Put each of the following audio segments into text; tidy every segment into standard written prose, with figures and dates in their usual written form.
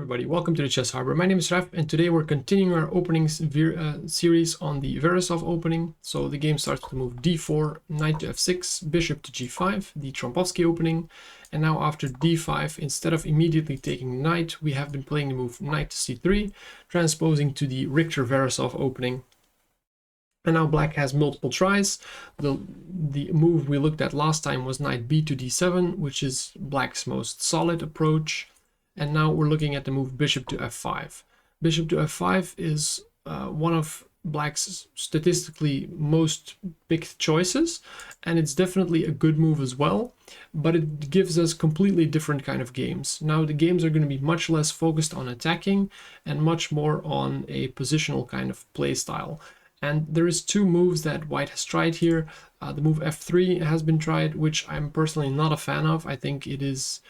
Everybody, welcome to the Chess Harbor. My name is Raf, and today we're continuing our opening series on the Veresov opening. So the game starts with the move d4, knight to f6, bishop to g5, the Trompovsky opening. And now after d5, instead of immediately taking knight, we have been playing the move knight to c3, transposing to the Richter-Veresov opening. And now black has multiple tries. The move we looked at last time was knight b to d7, which is black's most solid approach. And now we're looking at the move bishop to f5. Bishop to f5 is one of black's statistically most picked choices, and it's definitely a good move as well, but it gives us completely different kind of games. Now the games are going to be much less focused on attacking and much more on a positional kind of play style. And there is two moves that white has tried here. The move f3 has been tried, which I'm personally not a fan of. I think it is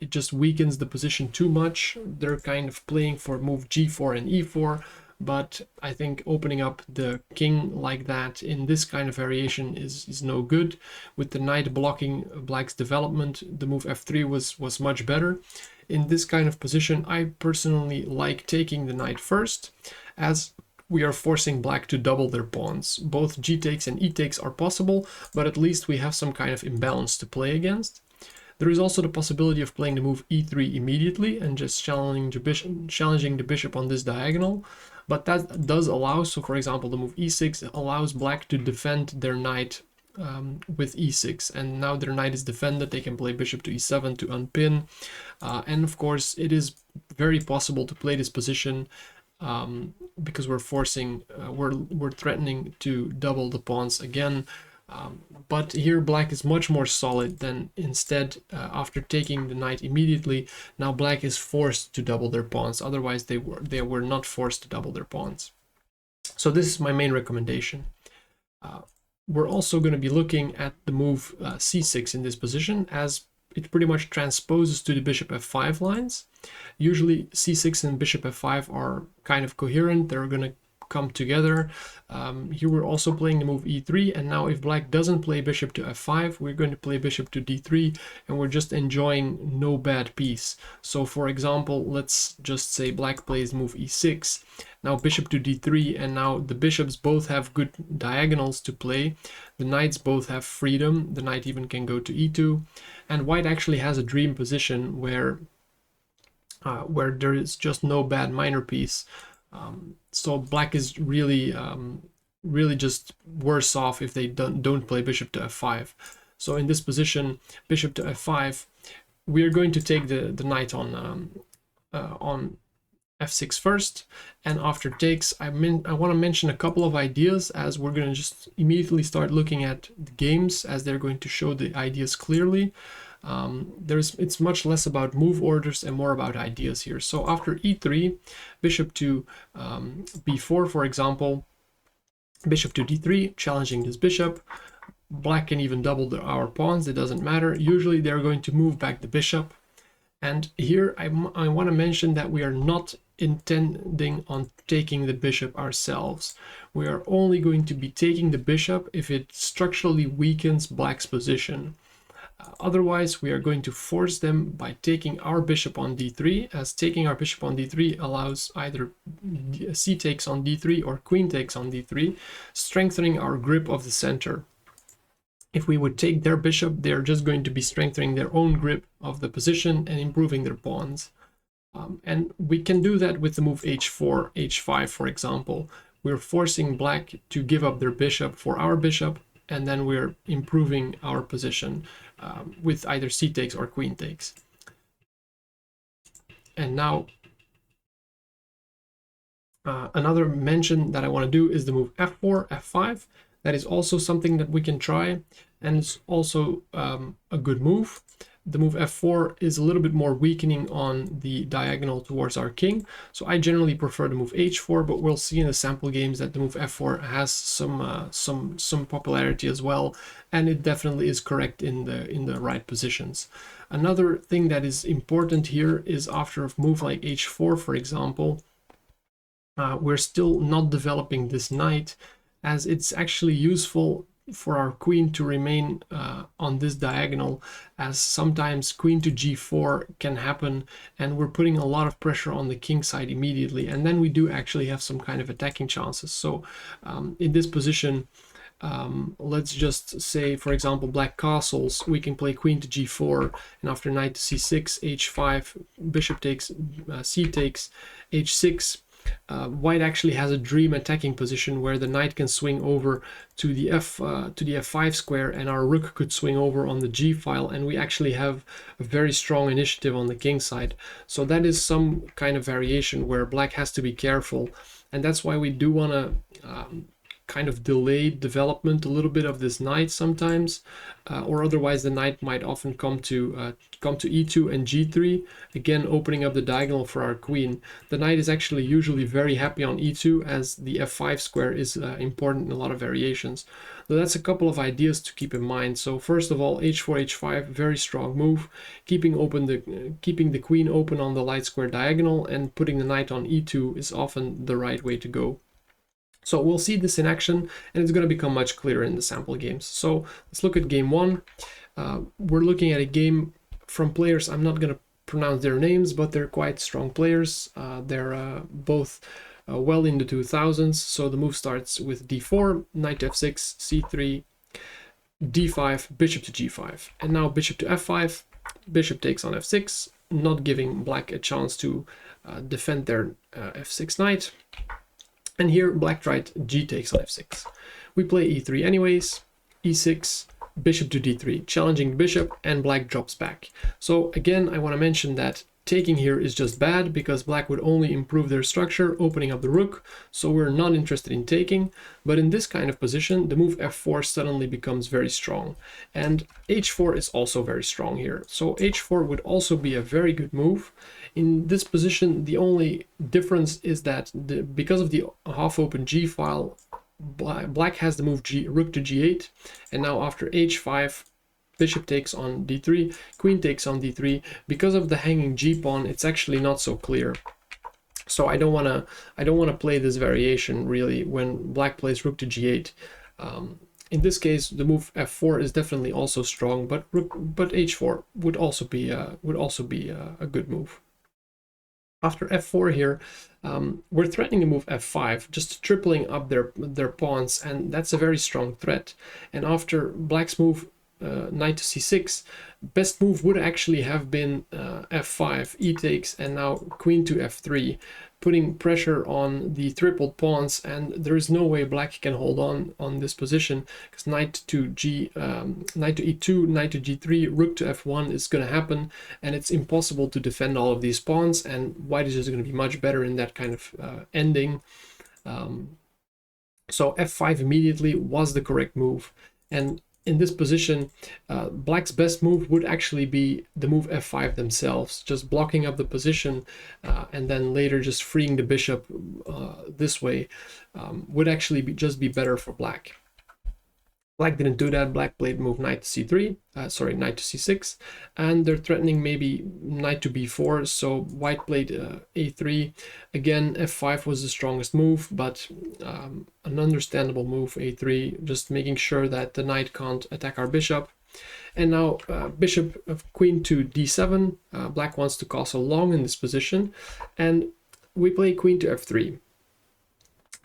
it just weakens the position too much. They're kind of playing for move g4 and e4, but I think opening up the king like that in this kind of variation is no good. With the knight blocking black's development, the move f3 was much better. In this kind of position, I personally like taking the knight first, as we are forcing black to double their pawns. Both g takes and e takes are possible, but at least we have some kind of imbalance to play against. There is also the possibility of playing the move e3 immediately and just challenging the bishop on this diagonal, but that does allow, so for example the move e6 allows black to defend their knight with e6, and now their knight is defended. They can play bishop to e7 to unpin, and of course it is very possible to play this position because we're forcing, we're threatening to double the pawns again. But here black is much more solid than instead after taking the knight immediately, now black is forced to double their pawns. Otherwise they were not forced to double their pawns. So this is my main recommendation. We're also going to be looking at the move c6 in this position, as it pretty much transposes to the bishop f5 lines. Usually c6 and bishop f5 are kind of coherent. They're going to come together. Here we're also playing the move e3, and now if black doesn't play bishop to f5, we're going to play bishop to d3, and we're just enjoying no bad piece. So for example, let's just say black plays move e6, now bishop to d3, and now the bishops both have good diagonals to play. The knights both have freedom. The knight even can go to e2, and white actually has a dream position where there is just no bad minor piece. So black is really just worse off if they don't play bishop to f5. So in this position, bishop to f5, we are going to take the knight on f6 first, and after takes, I want to mention a couple of ideas, as we're going to just immediately start looking at the games, as they're going to show the ideas clearly. It's much less about move orders and more about ideas here. So after e3, bishop to b4, for example, bishop to d3, challenging this bishop. Black can even double our pawns, it doesn't matter. Usually they're going to move back the bishop. And here I want to mention that we are not intending on taking the bishop ourselves. We are only going to be taking the bishop if it structurally weakens black's position. Otherwise, we are going to force them by taking our bishop on d3, as taking our bishop on d3 allows either c takes on d3 or queen takes on d3, strengthening our grip of the center. If we would take their bishop, they're just going to be strengthening their own grip of the position and improving their pawns. And we can do that with the move h4, h5, for example. We're forcing black to give up their bishop for our bishop, and then we're improving our position with either c takes or queen takes. And now another mention that I want to do is the move f4, f5. That is also something that we can try, and it's also a good move. The move f4 is a little bit more weakening on the diagonal towards our king, so I generally prefer the move h4, but we'll see in the sample games that the move f4 has some popularity as well, and it definitely is correct in the right positions. Another thing that is important here is after a move like h4, for example, we're still not developing this knight, as it's actually useful for our queen to remain on this diagonal, as sometimes queen to g4 can happen, and we're putting a lot of pressure on the king side immediately, and then we do actually have some kind of attacking chances. So in this position, let's just say, for example, black castles, we can play queen to g4, and after knight to c6, h5, bishop takes, c takes, h6. White actually has a dream attacking position where the knight can swing over to the f5 square, and our rook could swing over on the g file, and we actually have a very strong initiative on the king side. So that is some kind of variation where black has to be careful, and that's why we do want to kind of delay development a little bit of this knight sometimes, or otherwise the knight might often come to e2 and g3, again opening up the diagonal for our queen. The knight is actually usually very happy on e2, as the f5 square is important in a lot of variations. So that's a couple of ideas to keep in mind. So first of all, h4, h5, very strong move, keeping the queen open on the light square diagonal, and putting the knight on e2 is often the right way to go. So we'll see this in action, and it's going to become much clearer in the sample games. So let's look at game one. We're looking at a game from players, I'm not going to pronounce their names, but they're quite strong players. They're both well in the 2000s. So the move starts with d4, knight to f6, c3, d5, bishop to g5. And now bishop to f5, bishop takes on f6, not giving black a chance to defend their f6 knight. And here black tried g takes on f6. We play e3 anyways, e6, bishop to d3, challenging the bishop, and black drops back. So again, I want to mention that taking here is just bad, because black would only improve their structure, opening up the rook, so we're not interested in taking. But in this kind of position, the move f4 suddenly becomes very strong, and h4 is also very strong here. So h4 would also be a very good move. In this position, the only difference is that because of the half-open g file, black has the move rook to g8, and now after h5, bishop takes on d3, queen takes on d3. Because of the hanging g pawn, it's actually not so clear. So I don't want to play this variation really when black plays rook to g8. In this case, the move f4 is definitely also strong, but h4 would also be a good move. After f4 here, we're threatening a move f5, just tripling up their pawns, and that's a very strong threat. And after black's move knight to c6, best move would actually have been f5, e takes, and now queen to f3, putting pressure on the tripled pawns, and there is no way black can hold on this position, because knight to e2, knight to g3, rook to f1 is going to happen, and it's impossible to defend all of these pawns, and white is just going to be much better in that kind of ending. So f5 immediately was the correct move, and in this position, black's best move would actually be the move f5 themselves, just blocking up the position, and then later just freeing the bishop this way would actually just be better for black. Black didn't do that. Black played move knight to c3, knight to c6, and they're threatening maybe knight to b4, so white played a3. Again, f5 was the strongest move, but an understandable move, a3, just making sure that the knight can't attack our bishop. And now bishop of queen to d7, black wants to castle long in this position, and we play queen to f3.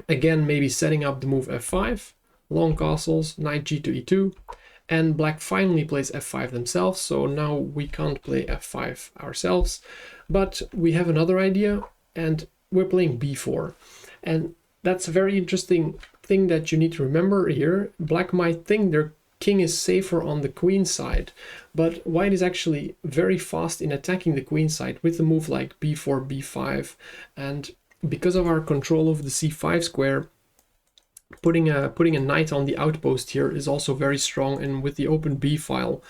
Again, maybe setting up the move f5, long castles, knight g to e2, and black finally plays f5 themselves, so now we can't play f5 ourselves, but we have another idea, and we're playing b4. And that's a very interesting thing that you need to remember here. Black might think their king is safer on the queen side, but white is actually very fast in attacking the queen side with a move like b4, b5, and because of our control of the c5 square, putting a knight on the outpost here is also very strong, and with the open b file,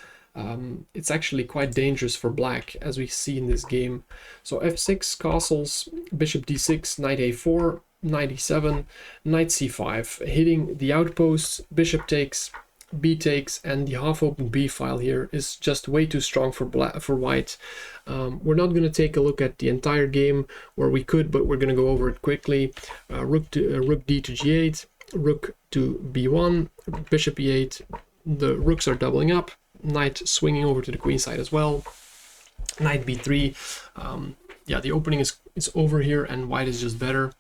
it's actually quite dangerous for black, as we see in this game. So f6 castles, bishop d6, knight a4, knight e7, knight c5, hitting the outposts, bishop takes, b takes, and the half-open b file here is just way too strong for white. We're not going to take a look at the entire game, or we could, but we're going to go over it quickly. Rook d to g8, rook to b1, bishop e8, the rooks are doubling up, knight swinging over to the queen side as well, knight b3. Yeah, the opening is over here, and white is just better.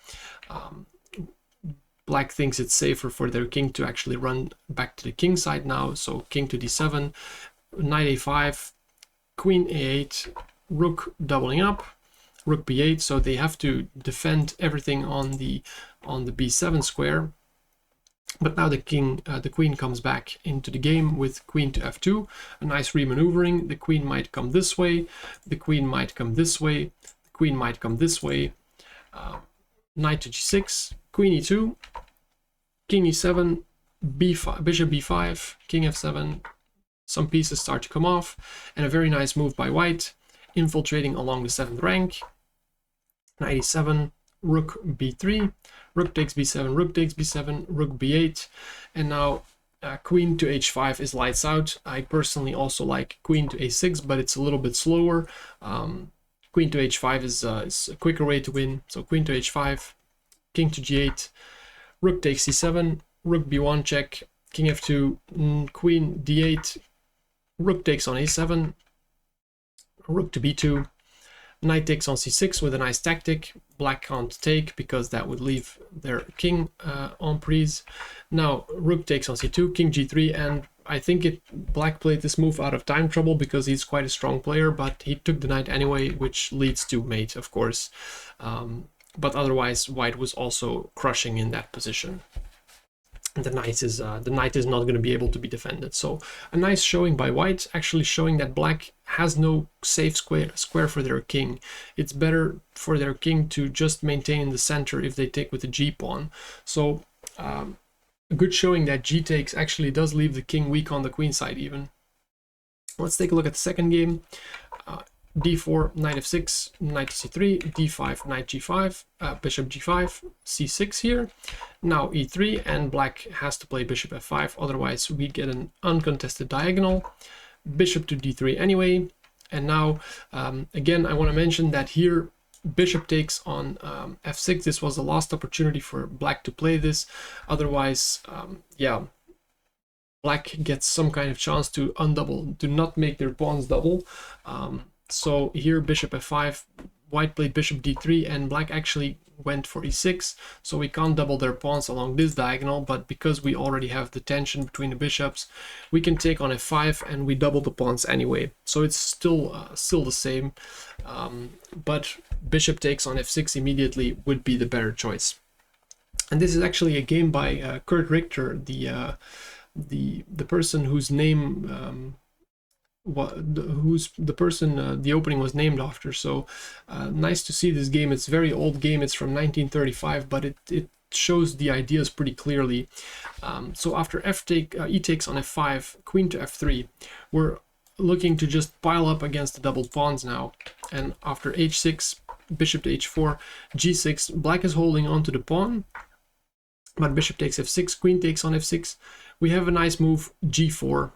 Black thinks it's safer for their king to actually run back to the king side now, so king to d7, knight a5, queen a8, rook doubling up, rook b8, so they have to defend everything on the b7 square. But now the queen comes back into the game with queen to f2, a nice remaneuvering. The queen might come this way, the queen might come this way, the queen might come this way. Knight to g6, queen e2, king e7, b5, bishop b5, king f7. Some pieces start to come off, and a very nice move by white, infiltrating along the 7th rank. Knight e7, rook b3, rook takes b7, rook takes b7, rook b8, and now queen to h5 is lights out. I personally also like queen to a6, but it's a little bit slower. Queen to h5 is a quicker way to win. So queen to h5, king to g8, rook takes c7, rook b1 check, king f2, queen d8, rook takes on a7, rook to b2, knight takes on c6 with a nice tactic. Black can't take because that would leave their king en prise. Now rook takes on c2, king g3, and I think black played this move out of time trouble because he's quite a strong player, but he took the knight anyway, which leads to mate, of course. But otherwise, white was also crushing in that position. And the knight is not going to be able to be defended. So a nice showing by white, actually showing that black has no safe square for their king. It's better for their king to just maintain the center if they take with the g pawn. So a good showing that g takes actually does leave the king weak on the queen side even. Let's take a look at the second game. d4, knight f6, knight to c3, d5, knight g5, bishop g5, c6 here. Now e3, and black has to play bishop f5, otherwise we get an uncontested diagonal. Bishop to d3 anyway. And now again, I want to mention that here bishop takes on f6. This was the last opportunity for black to play this. Otherwise, yeah, black gets some kind of chance to undouble, to not make their pawns double. So here bishop f5, white played bishop d3, and black actually went for e6, so we can't double their pawns along this diagonal, but because we already have the tension between the bishops, we can take on f5 and we double the pawns anyway. So it's still the same, but bishop takes on f6 immediately would be the better choice. And this is actually a game by Kurt Richter, the person whose name the opening was named after. So nice to see this game. It's a very old game, it's from 1935, but it shows the ideas pretty clearly. So after e takes on f5, queen to f3, we're looking to just pile up against the doubled pawns now. And after h6, bishop to h4, g6, black is holding on to the pawn, but bishop takes f6, queen takes on f6. We have a nice move, g4,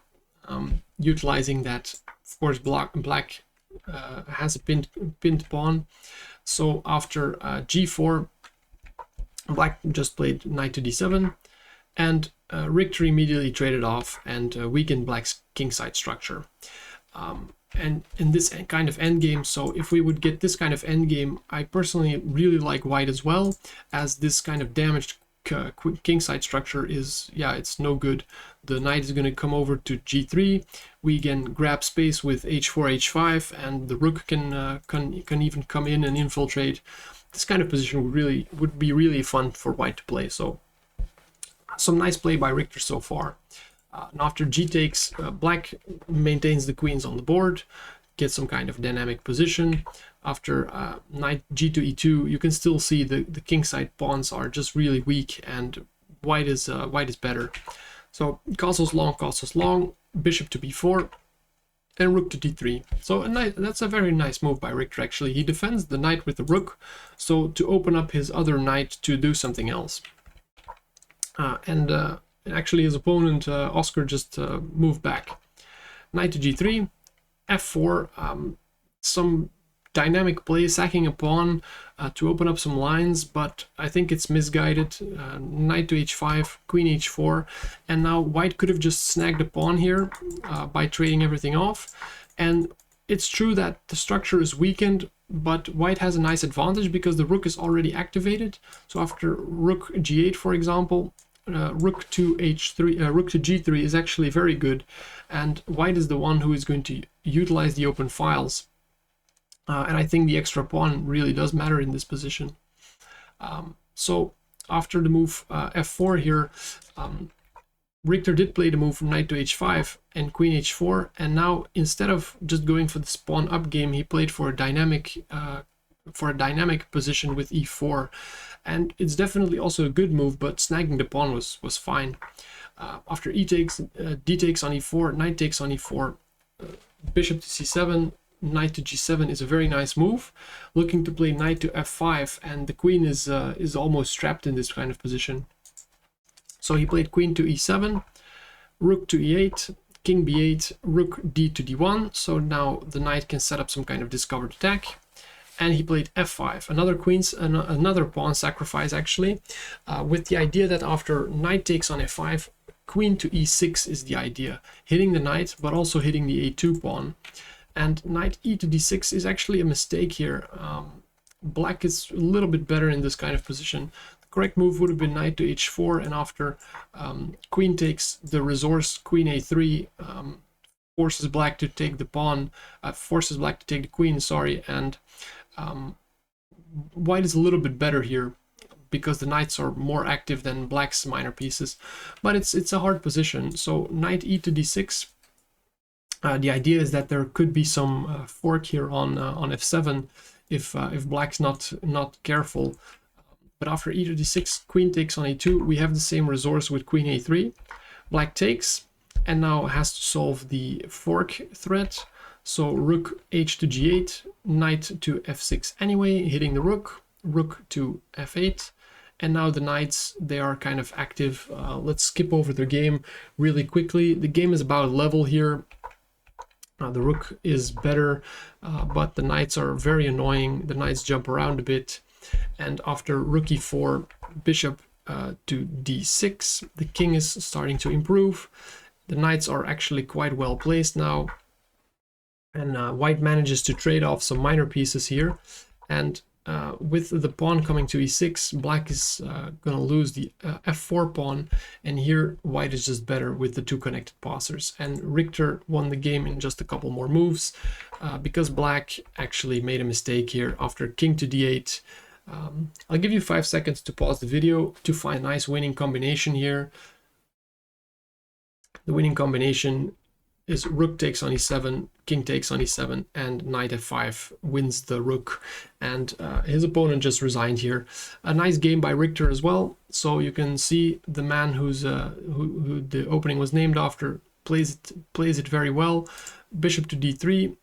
utilizing that. Of course, black has a pinned pawn. So after g4, black just played knight to d7, and Richter immediately traded off and weakened black's kingside structure. And in this kind of endgame, so if we would get this kind of endgame, I personally really like white as well, as this kind of damaged kingside structure is, yeah, it's no good. The knight is going to come over to g3. We can grab space with h4, h5, and the rook can even come in and infiltrate. This kind of position would be really fun for white to play. So some nice play by Richter so far. And after g takes, black maintains the queens on the board, gets some kind of dynamic position. After knight g to e2, you can still see the kingside pawns are just really weak, and white is better. So castles long, bishop to b4, and rook to d3. So that's a very nice move by Richter actually. He defends the knight with the rook, so to open up his other knight to do something else. And actually his opponent, Oscar, just moved back. Knight to g3, f4, some dynamic play, sacking a pawn to open up some lines, but I think it's misguided. Knight to h5, queen h4, and now white could have just snagged a pawn here by trading everything off. And it's true that the structure is weakened, but white has a nice advantage because the rook is already activated. So after rook g8, for example, rook to h3, rook to g3 is actually very good, and white is the one who is going to utilize the open files. And I think the extra pawn really does matter in this position. So after the move f4 here, Richter did play the move knight to h5 and queen h4, and now instead of just going for the pawn up game, he played for a dynamic position with e4, and it's definitely also a good move, but snagging the pawn was fine. After e takes, d takes on e4, knight takes on e4, bishop to c7, knight to g7 is a very nice move. Looking to play knight to f5, and the queen is almost trapped in this kind of position. So he played queen to e7, rook to e8, king b8, rook d to d1. So now the knight can set up some kind of discovered attack. And he played f5, another pawn sacrifice actually, with the idea that after knight takes on f5, queen to e6 is the idea, hitting the knight but also hitting the a2 pawn. And knight e to d6 is actually a mistake here. Black is a little bit better in this kind of position. The correct move would have been knight to h4, and after queen takes the resource, queen a3 forces black to take the pawn, forces black to take the queen, sorry, and white is a little bit better here because the knights are more active than black's minor pieces, but it's a hard position. So knight e to d6, the idea is that there could be some fork here on f7 if black's not careful. But after e to d6, queen takes on a2, we have the same resource with queen a3. Black takes and now has to solve the fork threat. So rook h to g8, knight to f6 anyway, hitting the rook, rook to f8, and now the knights, they are kind of active. Let's skip over the game really quickly. The game is about level here. The rook is better, but the knights are very annoying. The knights jump around a bit, and after rook e4, bishop to d6, the king is starting to improve. The knights are actually quite well placed now. And white manages to trade off some minor pieces here. And with the pawn coming to e6, black is going to lose the f4 pawn. And here white is just better with the two connected passers. And Richter won the game in just a couple more moves because black actually made a mistake here after king to d8. I'll give you 5 seconds to pause the video to find a nice winning combination here. The winning combination is rook takes on e7, king takes on e7, and knight f5 wins the rook. And his opponent just resigned here. A nice game by Richter as well. So you can see the man who the opening was named after plays it very well. Bishop to d3,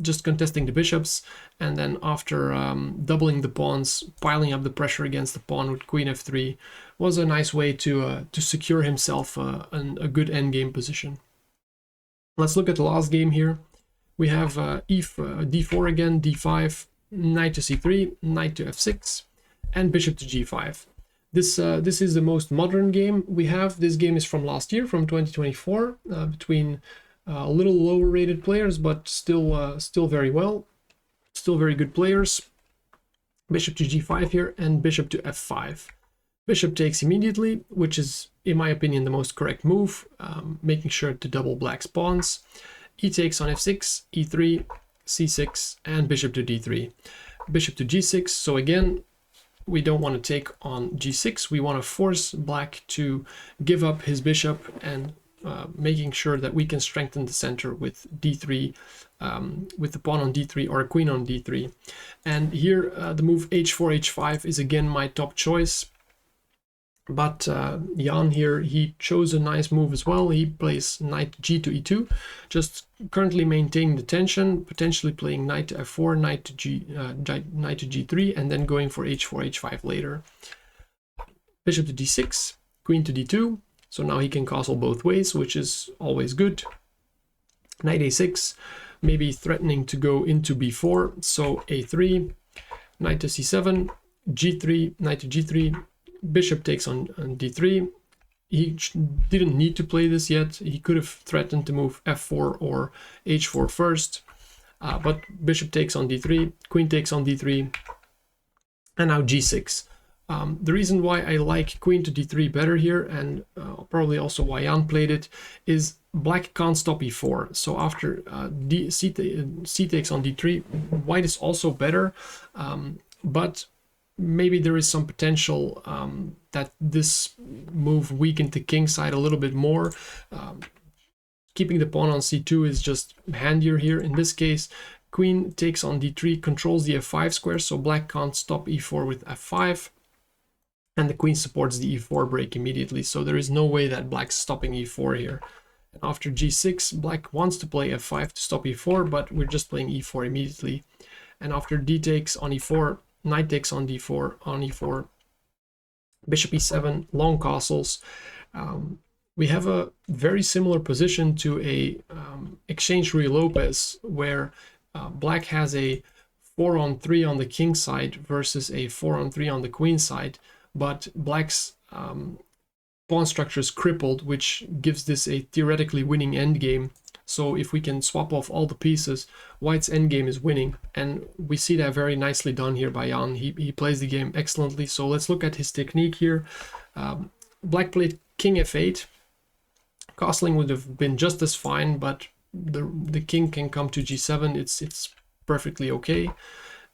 just contesting the bishops, and then after doubling the pawns, piling up the pressure against the pawn with queen f3 was a nice way to secure himself a good endgame position. Let's look at the last game here. We have d4 again, d5, knight to c3, knight to f6, and bishop to g5. This is the most modern game we have. This game is from last year, from 2024, between a little lower rated players, but still very well, still very good players. Bishop to g5 here, and bishop to f5. Bishop takes immediately, which is, in my opinion, the most correct move, making sure to double black's pawns. E takes on f6, e3, c6, and bishop to d3. Bishop to g6, so again, we don't want to take on g6, we want to force black to give up his bishop, and making sure that we can strengthen the center with d3, with the pawn on d3 or a queen on d3. And here the move h4, h5 is again my top choice. But Jan here, he chose a nice move as well. He plays knight g to e2, just currently maintaining the tension, potentially playing knight to f4, knight to g3, and then going for h4, h5 later. Bishop to d6, queen to d2, so now he can castle both ways, which is always good. Knight a6, maybe threatening to go into b4. So a3, knight to c7, g3, knight to g3, bishop takes on d3. He didn't need to play this yet. He could have threatened to move f4 or h4 first, but bishop takes on d3, queen takes on d3, and now g6. The reason why I like queen to d3 better here, and probably also why Jan played it, is black can't stop e4. So after c takes on d3, white is also better, but maybe there is some potential that this move weakened the king side a little bit more. Keeping the pawn on c2 is just handier here. In this case, queen takes on d3, controls the f5 square, so black can't stop e4 with f5. And the queen supports the e4 break immediately, so there is no way that black's stopping e4 here. And after g6, black wants to play f5 to stop e4, but we're just playing e4 immediately. And after d takes on e4, knight takes on d4, on e4, bishop e7, long castles. We have a very similar position to a exchange Ruy Lopez, where black has a 4-on-3 on the king side versus a 4-on-3 on the queen side. But black's pawn structure is crippled, which gives this a theoretically winning endgame. So if we can swap off all the pieces, white's endgame is winning. And we see that very nicely done here by Jan. He plays the game excellently. So let's look at his technique here. Black played king f8. Castling would have been just as fine, but the king can come to g7. It's perfectly okay.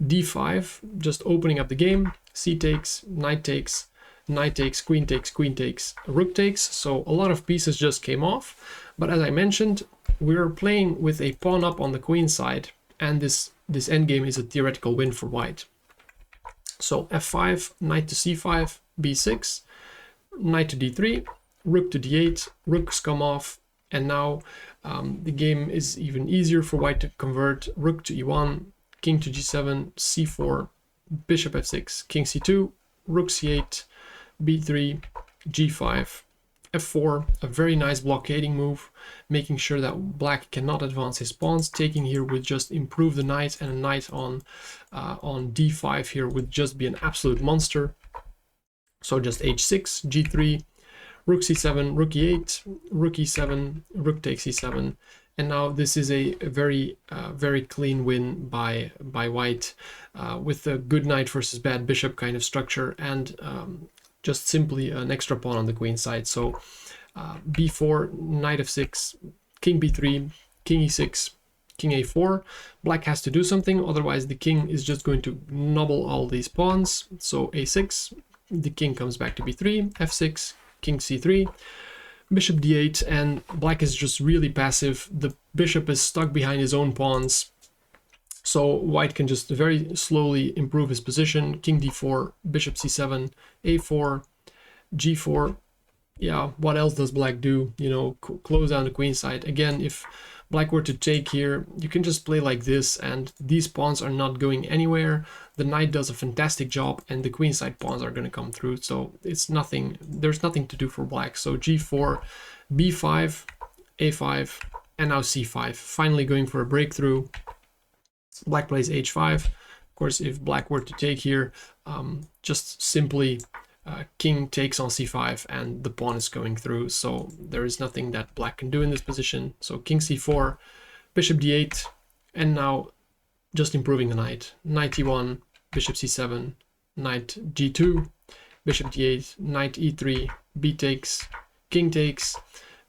d5, just opening up the game. C takes, knight takes, knight takes, queen takes, queen takes, rook takes. So a lot of pieces just came off. But as I mentioned, we're playing with a pawn up on the queen side, and this endgame is a theoretical win for white. So f5, knight to c5, b6, knight to d3, rook to d8, rooks come off, and now the game is even easier for white to convert. Rook to e1, king to g7, c4, bishop f6, king c2, rook c8, b3, g5, f4, a very nice blockading move, making sure that black cannot advance his pawns. Taking here would just improve the knight, and a knight on d5 here would just be an absolute monster. So just h6, g3, rook c7, rook e8, rook e7, rook takes e7. And now this is a very clean win by white, with a good knight versus bad bishop kind of structure, and just simply an extra pawn on the queen side. So b4, knight f6, king b3, king e6, king a4. Black has to do something, otherwise the king is just going to nobble all these pawns. So a6, the king comes back to b3, f6, king c3. Bishop d8, and black is just really passive. The bishop is stuck behind his own pawns, so white can just very slowly improve his position. King d4, bishop c7, a4, g4. Yeah, what else does black do? You know, close down the queen side. Again, if black were to take here, you can just play like this, and these pawns are not going anywhere. The knight does a fantastic job, and the queen side pawns are going to come through. So it's nothing, there's nothing to do for black. So g4, b5, a5, and now c5. Finally going for a breakthrough. Black plays h5. Of course, if black were to take here, just simply king takes on c5 and the pawn is going through, so there is nothing that black can do in this position. So king c4, bishop d8, and now just improving the knight. Knight e1, bishop c7, knight g2, bishop d8, knight e3, b takes, king takes,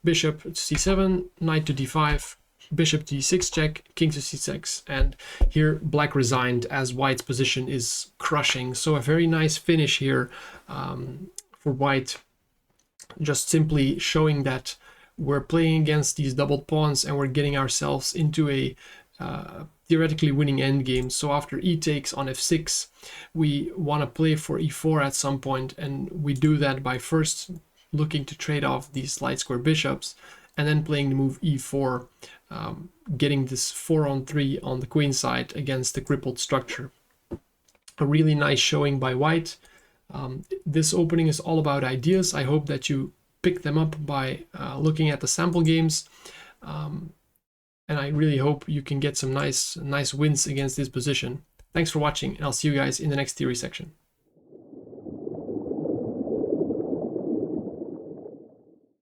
bishop to c7, knight to d5, bishop to e6 check, king to c6, and here black resigned as white's position is crushing. So a very nice finish here for white, just simply showing that we're playing against these doubled pawns and we're getting ourselves into a theoretically winning endgame. So after e takes on f6, we want to play for e4 at some point, and we do that by first looking to trade off these light square bishops, and then playing the move e4, getting this 4-on-3 on the queen side against the crippled structure. A really nice showing by white. This opening is all about ideas. I hope that you pick them up by looking at the sample games. and I really hope you can get some nice wins against this position. Thanks for watching, and I'll see you guys in the next theory section.